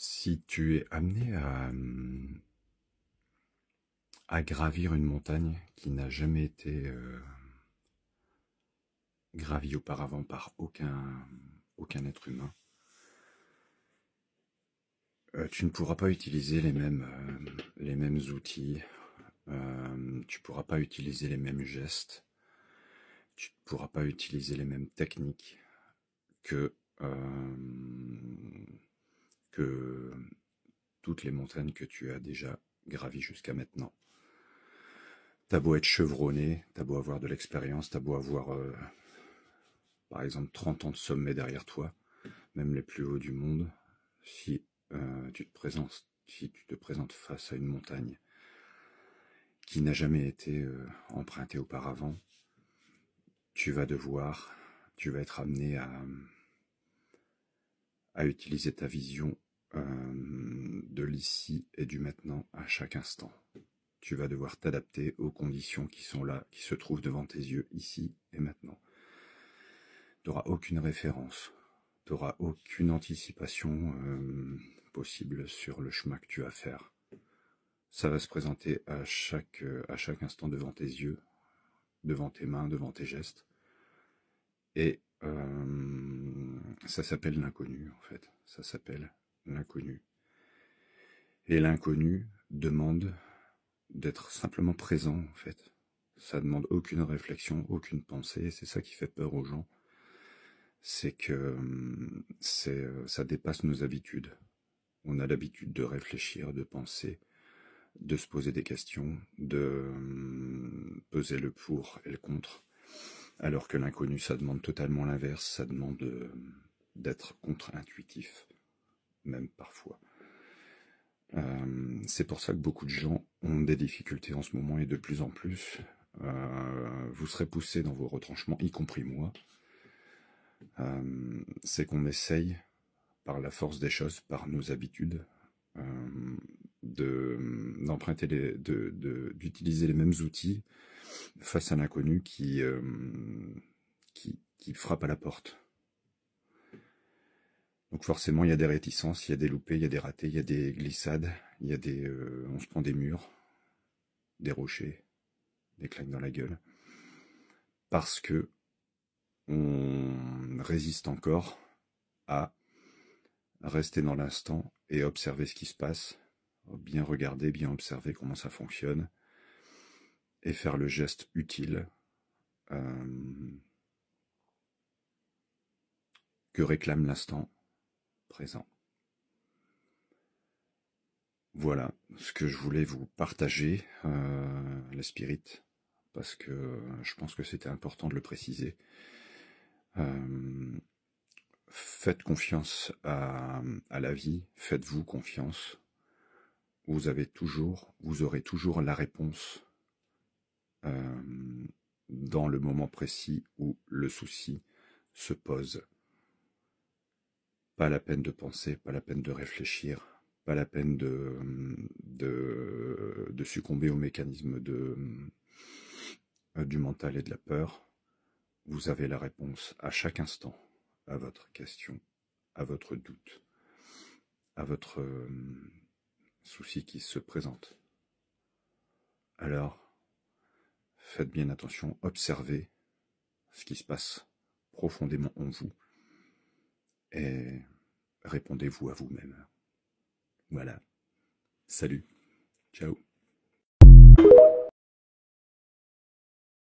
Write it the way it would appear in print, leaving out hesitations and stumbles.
Si tu es amené à gravir une montagne qui n'a jamais été gravie auparavant par aucun être humain, tu ne pourras pas utiliser les mêmes outils, tu ne pourras pas utiliser les mêmes gestes, tu ne pourras pas utiliser les mêmes techniques que toutes les montagnes que tu as déjà gravies jusqu'à maintenant. T'as beau être chevronné, t'as beau avoir de l'expérience, t'as beau avoir, par exemple, 30 ans de sommet derrière toi, même les plus hauts du monde, si tu te présentes face à une montagne qui n'a jamais été empruntée auparavant, tu vas être amené à utiliser ta vision de l'ici et du maintenant à chaque instant. Tu vas devoir t'adapter aux conditions qui sont là, qui se trouvent devant tes yeux, ici et maintenant. Tu n'auras aucune référence, tu n'auras aucune anticipation possible sur le chemin que tu as à faire. Ça va se présenter à chaque instant devant tes yeux, devant tes mains, devant tes gestes. Et ça s'appelle l'inconnu, en fait. Ça s'appelle l'inconnu. Et l'inconnu demande d'être simplement présent, en fait. Ça demande aucune réflexion, aucune pensée, c'est ça qui fait peur aux gens. C'est que ça dépasse nos habitudes. On a l'habitude de réfléchir, de penser, de se poser des questions, de peser le pour et le contre, alors que l'inconnu, ça demande totalement l'inverse, ça demande d'être contre-intuitif, même parfois. C'est pour ça que beaucoup de gens ont des difficultés en ce moment, et de plus en plus. Vous serez poussés dans vos retranchements, y compris moi. C'est qu'on essaye, par la force des choses, par nos habitudes, d'utiliser les mêmes outils face à l'inconnu qui frappe à la porte. Donc forcément, il y a des réticences, il y a des loupés, il y a des ratés, il y a des glissades, il y a on se prend des murs, des rochers, des claques dans la gueule, parce que on résiste encore à rester dans l'instant et observer ce qui se passe, bien regarder, bien observer comment ça fonctionne, et faire le geste utile que réclame l'instant présent. Voilà ce que je voulais vous partager, la spirit, parce que je pense que c'était important de le préciser. Faites confiance à la vie, faites-vous confiance. Vous aurez toujours la réponse dans le moment précis où le souci se pose. Pas la peine de penser, pas la peine de réfléchir, pas la peine de succomber au mécanisme du mental et de la peur. Vous avez la réponse à chaque instant à votre question, à votre doute, à votre souci qui se présente. Alors, faites bien attention, observez ce qui se passe profondément en vous et répondez-vous à vous-même. Voilà. Salut. Ciao.